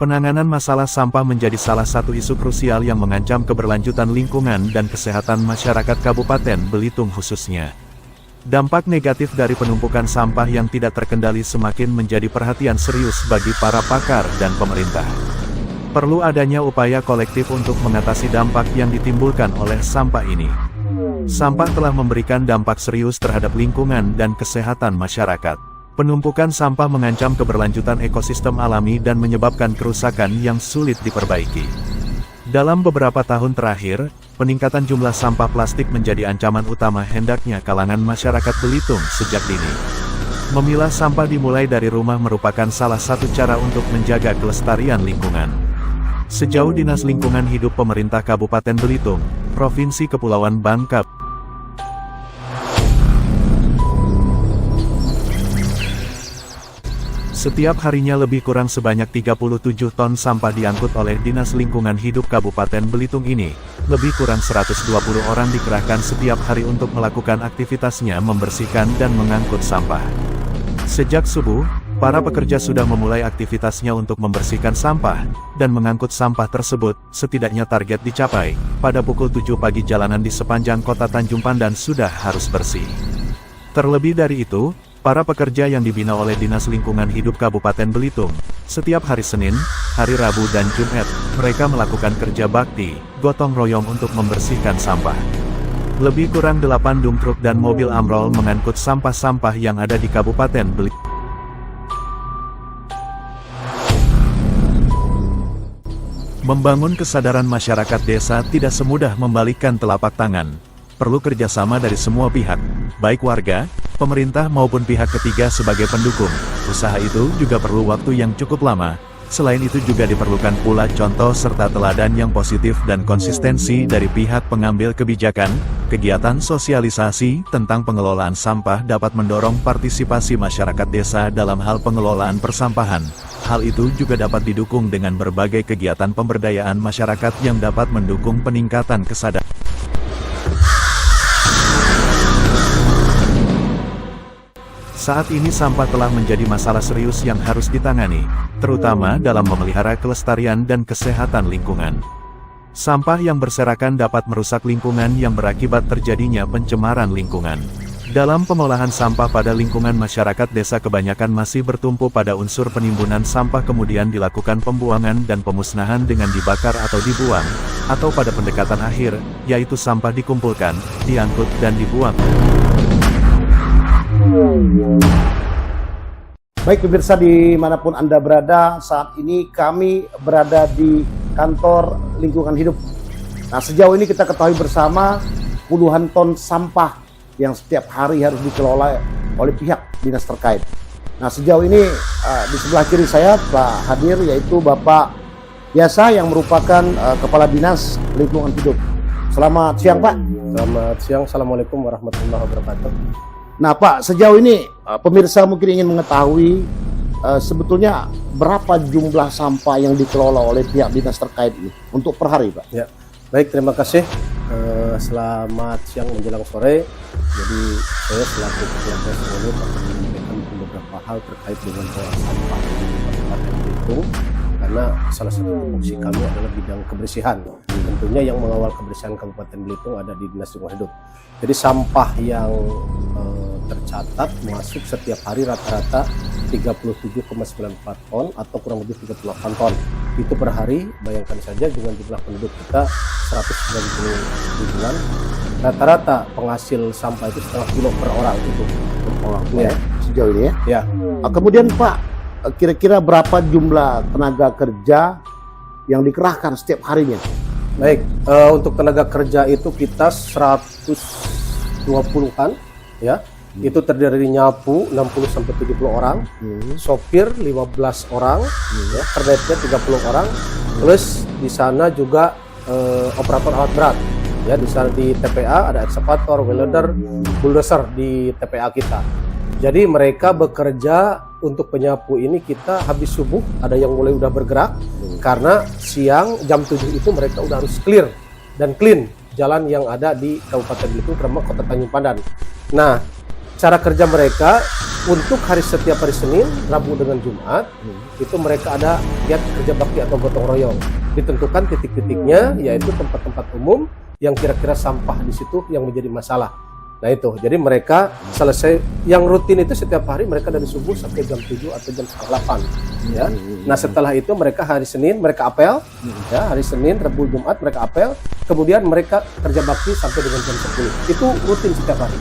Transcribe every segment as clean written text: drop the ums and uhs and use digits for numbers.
Penanganan masalah sampah menjadi salah satu isu krusial yang mengancam keberlanjutan lingkungan dan kesehatan masyarakat Kabupaten Belitung khususnya. Dampak negatif dari penumpukan sampah yang tidak terkendali semakin menjadi perhatian serius bagi para pakar dan pemerintah. Perlu adanya upaya kolektif untuk mengatasi dampak yang ditimbulkan oleh sampah ini. Sampah telah memberikan dampak serius terhadap lingkungan dan kesehatan masyarakat. Penumpukan sampah mengancam keberlanjutan ekosistem alami dan menyebabkan kerusakan yang sulit diperbaiki. Dalam beberapa tahun terakhir, peningkatan jumlah sampah plastik menjadi ancaman utama hendaknya kalangan masyarakat Belitung sejak dini. Memilah sampah dimulai dari rumah merupakan salah satu cara untuk menjaga kelestarian lingkungan. Sejauh Dinas Lingkungan Hidup Pemerintah Kabupaten Belitung, Provinsi Kepulauan Bangka, setiap harinya lebih kurang sebanyak 37 ton sampah diangkut oleh Dinas Lingkungan Hidup Kabupaten Belitung ini. Lebih kurang 120 orang dikerahkan setiap hari untuk melakukan aktivitasnya membersihkan dan mengangkut sampah. Sejak subuh, para pekerja sudah memulai aktivitasnya untuk membersihkan sampah dan mengangkut sampah tersebut. Setidaknya target dicapai. Pada pukul 7 pagi jalanan di sepanjang kota Tanjung Pandan sudah harus bersih. Terlebih dari itu, para pekerja yang dibina oleh Dinas Lingkungan Hidup Kabupaten Belitung, setiap hari Senin, hari Rabu dan Jumat, mereka melakukan kerja bakti, gotong royong untuk membersihkan sampah. Lebih kurang 8 dump truk dan mobil amrol mengangkut sampah-sampah yang ada di Kabupaten Belitung. Membangun kesadaran masyarakat desa tidak semudah membalikkan telapak tangan. Perlu kerjasama dari semua pihak, baik warga, pemerintah maupun pihak ketiga sebagai pendukung. Usaha itu juga perlu waktu yang cukup lama. Selain itu juga diperlukan pula contoh serta teladan yang positif dan konsistensi dari pihak pengambil kebijakan. Kegiatan sosialisasi tentang pengelolaan sampah dapat mendorong partisipasi masyarakat desa dalam hal pengelolaan persampahan. Hal itu juga dapat didukung dengan berbagai kegiatan pemberdayaan masyarakat yang dapat mendukung peningkatan kesadaran. Saat ini sampah telah menjadi masalah serius yang harus ditangani, terutama dalam memelihara kelestarian dan kesehatan lingkungan. Sampah yang berserakan dapat merusak lingkungan yang berakibat terjadinya pencemaran lingkungan. Dalam pengolahan sampah pada lingkungan masyarakat desa kebanyakan masih bertumpu pada unsur penimbunan sampah kemudian dilakukan pembuangan dan pemusnahan dengan dibakar atau dibuang, atau pada pendekatan akhir, yaitu sampah dikumpulkan, diangkut dan dibuang. Baik pemirsa dimanapun Anda berada, saat ini kami berada di kantor lingkungan hidup. Nah sejauh ini kita ketahui bersama puluhan ton sampah yang setiap hari harus dikelola oleh pihak dinas terkait. Nah sejauh ini di sebelah kiri saya telah hadir yaitu Bapak Yasa yang merupakan Kepala Dinas Lingkungan Hidup. Selamat siang Pak. Selamat siang, Assalamualaikum warahmatullahi wabarakatuh. Nah Pak, sejauh ini pemirsa mungkin ingin mengetahui sebetulnya berapa jumlah sampah yang dikelola oleh pihak dinas terkait ini untuk per hari Pak? Ya, baik terima kasih. Selamat siang menjelang sore. Jadi saya selaku Ketua Unit akan menyampaikan beberapa hal terkait dengan pengelolaan sampah di Kabupaten Belitung. Karena salah satu fungsi kami adalah bidang kebersihan. Tentunya yang mengawal kebersihan Kabupaten Belitung ada di Dinas Lingkungan Hidup. Jadi sampah yang tercatat masuk setiap hari rata-rata 37,94 ton atau kurang lebih 38 ton. Itu per hari, bayangkan saja dengan jumlah penduduk kita 190 ribuan. Rata-rata penghasil sampah itu setengah kilo per orang itu. Per orang ya, sejauh ini ya? Ya. Kemudian Pak, kira-kira berapa jumlah tenaga kerja yang dikerahkan setiap harinya? Baik, untuk tenaga kerja itu kita 120-an ya. Itu terdiri dari nyapu 60-70 orang, sopir 15 orang, ya, kernetnya 30 orang, plus di sana juga operator alat berat. Ya, di sana di TPA ada ekskavator, welder, bulldozer di TPA kita. Jadi mereka bekerja untuk penyapu ini kita habis subuh ada yang mulai udah bergerak karena siang jam 7 itu mereka udah harus clear dan clean jalan yang ada di Kabupaten Belitung termasuk Kota Tanjung Pandan. Nah, cara kerja mereka untuk setiap hari Senin, Rabu dengan Jumat, itu mereka ada giat kerja bakti atau gotong royong. Ditentukan titik-titiknya, yaitu tempat-tempat umum yang kira-kira sampah di situ yang menjadi masalah. Nah itu, jadi mereka selesai, yang rutin itu setiap hari mereka dari subuh sampai jam 7 atau jam setengah 8 ya. Nah setelah itu mereka hari Senin mereka apel, ya hari Senin, Rabu, Jumat mereka apel, kemudian mereka kerja bakti sampai dengan jam 10. Itu rutin setiap hari.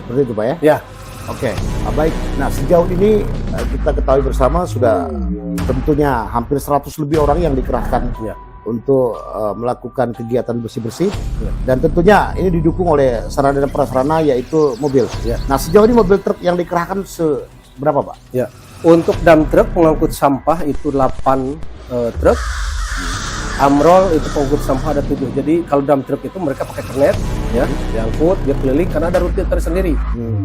Seperti itu Pak ya? Ya. Oke, baik. Nah sejauh ini kita ketahui bersama sudah tentunya hampir 100 lebih orang yang dikerahkan Ya. untuk melakukan kegiatan bersih-bersih, dan tentunya ini didukung oleh sarana dan prasarana yaitu mobil. Nah sejauh ini mobil truk yang dikerahkan seberapa Pak? Ya, untuk dump truck pengangkut sampah itu 8 truk, Amrol itu pengangkut sampah ada 7. Jadi kalau dump truck itu mereka pakai kernet, ya, diangkut, dia keliling karena ada rute tersendiri.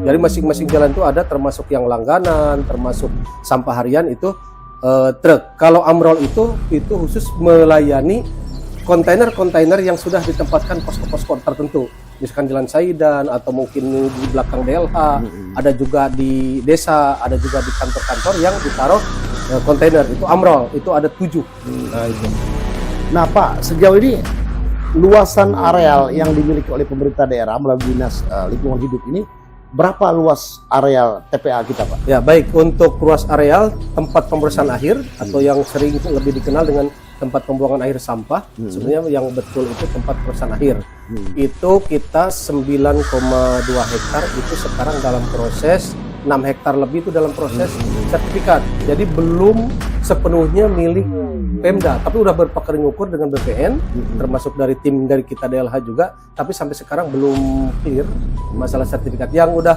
Jadi masing-masing jalan itu ada, termasuk yang langganan, termasuk sampah harian itu truk. Kalau Amrol itu khusus melayani kontainer-kontainer yang sudah ditempatkan posko-posko tertentu, misalkan Jalan Saidan atau mungkin di belakang DLH, ada juga di desa, ada juga di kantor-kantor yang ditaruh kontainer. Itu Amrol, itu ada 7. Nah itu. Nah Pak, sejauh ini luasan areal yang dimiliki oleh pemerintah daerah melalui Dinas Lingkungan Hidup ini berapa luas areal TPA kita Pak? Ya baik, untuk luas areal tempat pembersihan akhir atau yang sering lebih dikenal dengan tempat pembuangan akhir sampah, sebenarnya yang betul itu tempat pembersihan akhir. Itu kita 9,2 hektar itu sekarang dalam proses, 6 hektar lebih itu dalam proses sertifikat. Jadi belum sepenuhnya milik Pemda, tapi udah berpakar ngukur dengan BPN, termasuk dari tim dari kita DLH juga, tapi sampai sekarang belum clear masalah sertifikat. Yang udah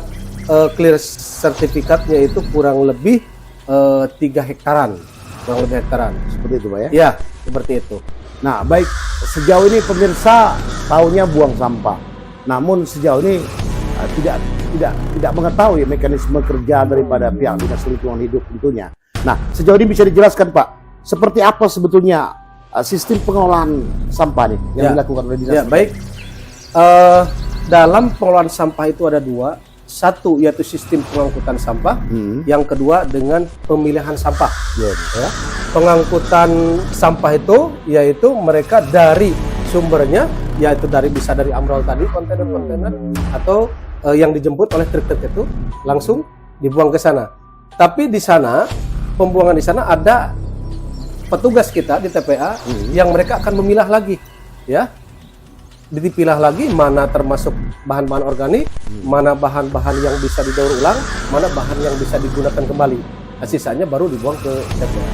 clear sertifikatnya itu kurang lebih 3 hektaran, kurang lebih hektaran. Seperti itu Pak ya? Ya, seperti itu. Nah baik, sejauh ini pemirsa taunya buang sampah, namun sejauh ini tidak mengetahui mekanisme kerja daripada pihak Dinas Lingkungan Hidup tentunya. Nah sejauh ini bisa dijelaskan Pak, seperti apa sebetulnya sistem pengelolaan sampah nih yang dilakukan oleh Dinas? Ya baik, dalam pengelolaan sampah itu ada 2. Satu yaitu sistem pengangkutan sampah, yang kedua dengan pemilihan sampah. Ya. Pengangkutan sampah itu yaitu mereka dari sumbernya, yaitu bisa dari Amrol tadi, kontainer-kontainer, atau yang dijemput oleh truk-truk itu langsung dibuang ke sana. Tapi di sana, pembuangan di sana ada petugas kita di TPA yang mereka akan memilah lagi, ya. Dipilah lagi mana termasuk bahan-bahan organik, mana bahan-bahan yang bisa didaur ulang, mana bahan yang bisa digunakan kembali. Nah, sisanya baru dibuang ke TPA.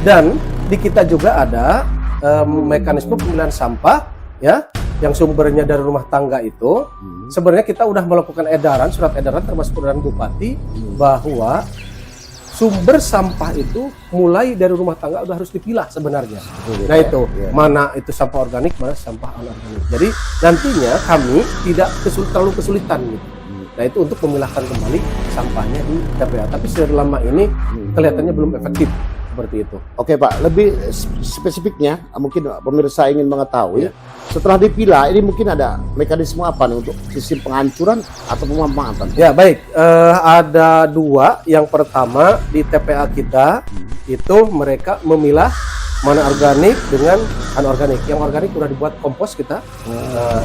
Dan di kita juga ada mekanisme pemilihan sampah, ya, yang sumbernya dari rumah tangga itu. Sebenarnya kita udah melakukan surat edaran termasuk edaran Bupati bahwa sumber sampah itu mulai dari rumah tangga udah harus dipilah sebenarnya. Nah itu, mana itu sampah organik, mana sampah anorganik. Jadi nantinya kami tidak terlalu kesulitan gitu. Nah itu untuk memilahkan kembali sampahnya di TPA. Tapi selama ini kelihatannya belum efektif seperti itu. Oke Pak, lebih spesifiknya mungkin pemirsa ingin mengetahui, setelah dipilah ini mungkin ada mekanisme apa nih untuk sistem penghancuran atau pemanfaatan? Ya baik, ada 2. Yang pertama di TPA kita itu mereka memilah mana organik dengan anorganik. Yang organik udah dibuat kompos kita,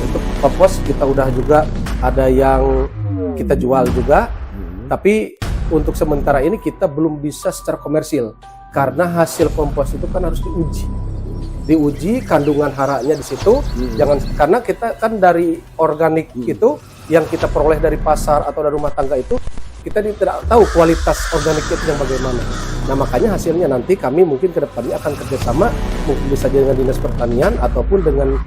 itu kompos kita udah juga ada yang kita jual juga, tapi untuk sementara ini kita belum bisa secara komersil karena hasil kompos itu kan harus diuji kandungan haranya di situ. Jangan, karena kita kan dari organik itu yang kita peroleh dari pasar atau dari rumah tangga itu kita tidak tahu kualitas organiknya itu yang bagaimana. Nah makanya hasilnya nanti kami mungkin ke depannya akan kerjasama, mungkin bisa dengan Dinas Pertanian ataupun dengan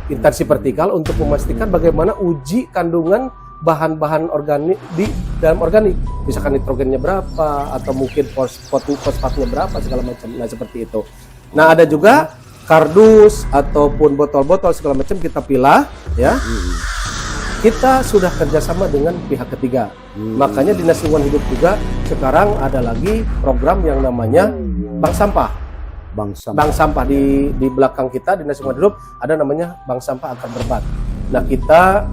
instansi vertikal untuk memastikan bagaimana uji kandungan bahan-bahan organik di dalam organik, misalkan nitrogennya berapa atau mungkin fosfatnya berapa segala macam. Nah seperti itu. Nah ada juga kardus ataupun botol-botol segala macam kita pilah, ya. Kita sudah kerjasama dengan pihak ketiga. Makanya Dinas Lingkungan Hidup juga sekarang ada lagi program yang namanya Bank Sampah. Bank Sampah di belakang kita Dinas Lingkungan Hidup ada namanya Bank Sampah Akar Berbat. Nah kita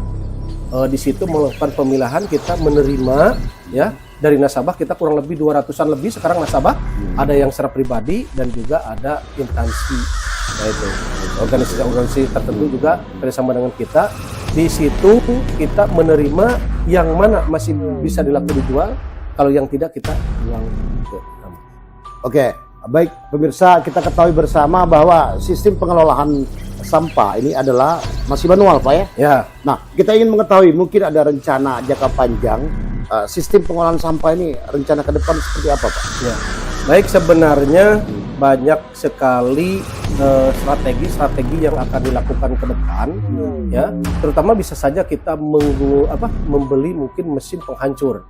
di situ melakukan pemilahan, kita menerima ya dari nasabah, kita kurang lebih 200-an lebih sekarang nasabah, ada yang secara pribadi dan juga ada instansi, yaitu organisasi tertentu juga bersama dengan kita. Di situ kita menerima yang mana masih bisa dilakukan dijual, kalau yang tidak kita jual ke tamu. Oke, baik pemirsa, kita ketahui bersama bahwa sistem pengelolaan sampah ini adalah masih manual, Pak ya? Ya. Nah, kita ingin mengetahui mungkin ada rencana jangka panjang sistem pengolahan sampah ini, rencana ke depan seperti apa, Pak? Ya. Baik, sebenarnya banyak sekali strategi yang akan dilakukan ke depan, ya. Terutama bisa saja kita membeli mungkin mesin penghancur.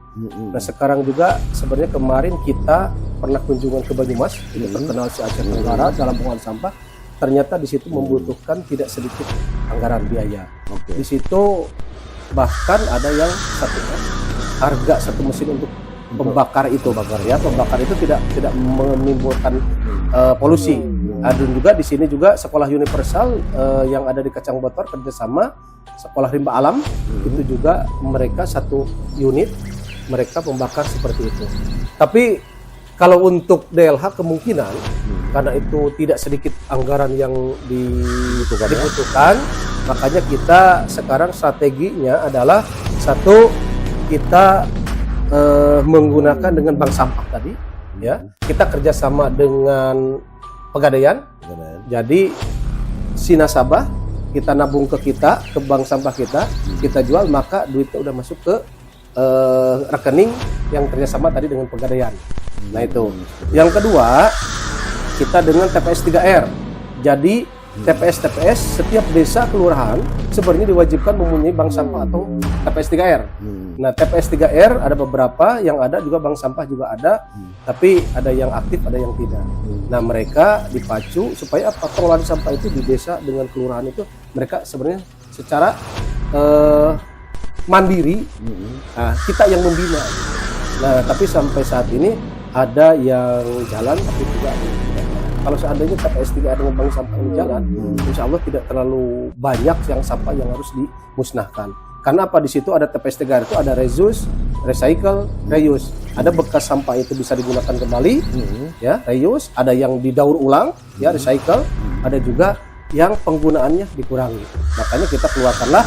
Nah, sekarang juga sebenarnya kemarin kita pernah kunjungan ke Banyumas, ini terkenal si Aceh Tenggara dalam pengolahan sampah. Ternyata di situ membutuhkan tidak sedikit anggaran biaya. Di situ bahkan ada yang harga satu mesin untuk pembakar itu, pembakar itu tidak menimbulkan polusi. Dan juga di sini juga sekolah universal yang ada di Kacang Botor kerjasama sekolah rimba alam, itu juga mereka satu unit mereka pembakar seperti itu. Tapi kalau untuk DLH kemungkinan karena itu tidak sedikit anggaran yang dibutuhkan, makanya kita sekarang strateginya adalah satu, kita menggunakan dengan bank sampah tadi, ya. Kita kerjasama dengan Pegadaian. Jadi si nasabah kita nabung ke kita, ke bank sampah kita jual, maka duitnya udah masuk ke rekening yang kerjasama tadi dengan Pegadaian. Nah itu. Yang kedua, kita dengan TPS 3R. Jadi TPS setiap desa kelurahan sebenarnya diwajibkan mempunyai bank sampah atau TPS 3R. Nah, TPS 3R ada beberapa yang ada, juga bank sampah juga ada, tapi ada yang aktif, ada yang tidak. Nah, mereka dipacu supaya apa? Pengelolaan sampah itu di desa dengan kelurahan itu mereka sebenarnya secara mandiri. Nah, kita yang membina. Nah, tapi sampai saat ini ada yang jalan, tapi juga ada yang tidak. Kalau seandainya TPS 3R dengan bank sampah ini jalan, insya Allah tidak terlalu banyak yang sampah yang harus dimusnahkan. Karena apa? Di situ ada TPS 3R itu ada reuse, recycle, reuse. Ada bekas sampah itu bisa digunakan kembali, ya, reuse. Ada yang didaur ulang, ya, recycle. Ada juga yang penggunaannya dikurangi. Makanya kita keluarkanlah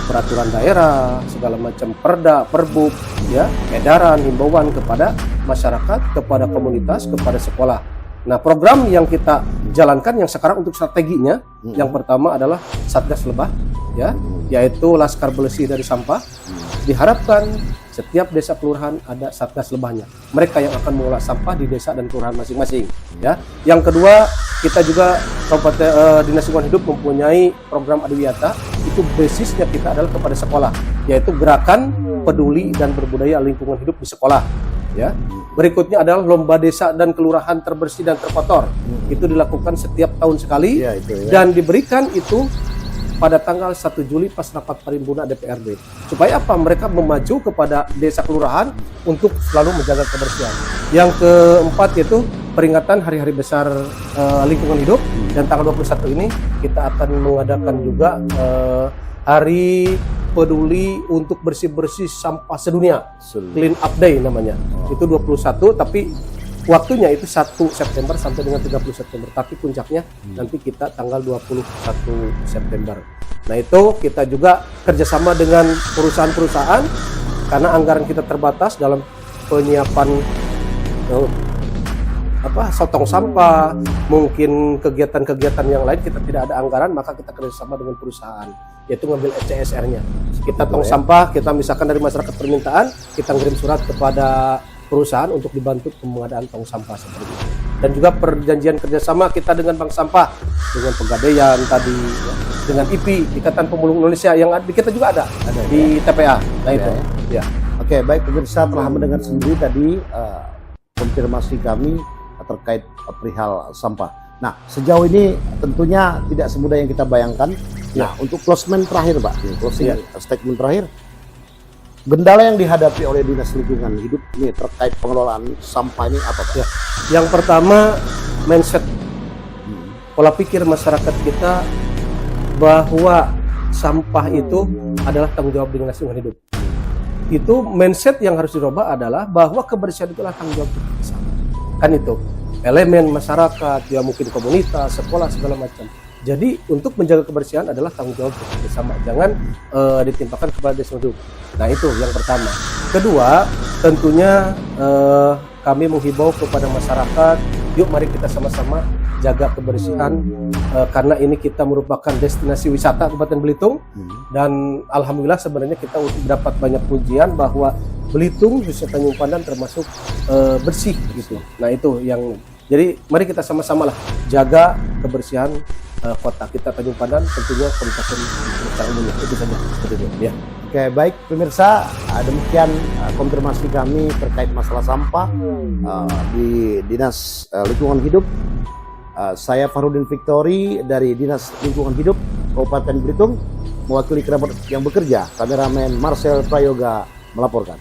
peraturan daerah, segala macam perda, perbub, ya, edaran, himbauan kepada masyarakat, kepada komunitas, kepada sekolah. Nah, program yang kita jalankan yang sekarang untuk strateginya, yang pertama adalah Satgas Lebah, ya, yaitu Laskar Bersih dari Sampah. Diharapkan setiap desa kelurahan ada Satgas Lebahnya. Mereka yang akan mengolah sampah di desa dan kelurahan masing-masing, ya. Yang kedua, kita juga Dinas Lingkungan Hidup mempunyai program Adiwiyata. Itu basisnya kita adalah kepada sekolah, yaitu gerakan peduli dan berbudaya lingkungan hidup di sekolah, ya. Berikutnya adalah lomba desa dan kelurahan terbersih dan terkotor. Itu dilakukan setiap tahun sekali, ya, dan diberikan itu pada tanggal 1 Juli pas rapat paripurna DPRD. Supaya apa? Mereka memaju kepada desa kelurahan untuk selalu menjaga kebersihan. Yang keempat yaitu peringatan hari-hari besar lingkungan hidup, dan tanggal 21 ini kita akan mengadakan juga hari peduli untuk bersih-bersih sampah sedunia, Clean Up Day namanya. Itu 21, tapi waktunya itu 1 September sampai dengan 30 September, tapi puncaknya nanti kita tanggal 21 September. Nah, itu kita juga kerjasama dengan perusahaan-perusahaan, karena anggaran kita terbatas dalam penyiapan sotong sampah, mungkin kegiatan-kegiatan yang lain kita tidak ada anggaran, maka kita kerjasama dengan perusahaan, yaitu ngambil CSR-nya. Kita tong sampah, kita misalkan dari masyarakat permintaan, kita ngirim surat kepada perusahaan untuk dibantu pengadaan tong sampah seperti itu. Dan juga perjanjian kerjasama kita dengan bank sampah, dengan Pegadaian tadi, ya, dengan IP, Ikatan Pemulung Indonesia, yang kita juga ada di TPA. Nah itu, ya. Oke, baik pemirsa, telah mendengar sendiri tadi konfirmasi kami terkait perihal sampah. Nah, sejauh ini tentunya tidak semudah yang kita bayangkan. Nah, untuk closing terakhir, Pak, closing statement terakhir, kendala yang dihadapi oleh Dinas Lingkungan Hidup ini terkait pengelolaan sampah ini apa, Pak? Ya. Yang pertama, mindset, pola pikir masyarakat kita bahwa sampah itu adalah tanggung jawab Dinas Lingkungan Hidup. Itu mindset yang harus dirubah adalah bahwa kebersihan itu adalah tanggung jawab kita bersama. Kan itu elemen masyarakat, ya mungkin komunitas, sekolah segala macam. Jadi untuk menjaga kebersihan adalah tanggung jawab kita bersama. Jangan ditimpakan kepada Dinas Lingkungan Hidup. Nah itu yang pertama. Kedua, tentunya kami menghimbau kepada masyarakat, yuk mari kita sama-sama jaga kebersihan karena ini kita merupakan destinasi wisata Kabupaten Belitung dan alhamdulillah sebenarnya kita mendapat banyak pujian bahwa Belitung khususnya Tanjung Pandan termasuk bersih gitu. Nah itu yang jadi mari kita sama-sama lah jaga kebersihan kota kita Tanjung Pandan, tentunya Kabupaten secara umumnya itu saja ya. Oke, baik pemirsa, demikian konfirmasi kami terkait masalah sampah di Dinas Lingkungan Hidup. Saya Farudin Victory dari Dinas Lingkungan Hidup Kabupaten Belitung, mewakili kerabat yang bekerja. Kameramen Marcel Prayoga melaporkan.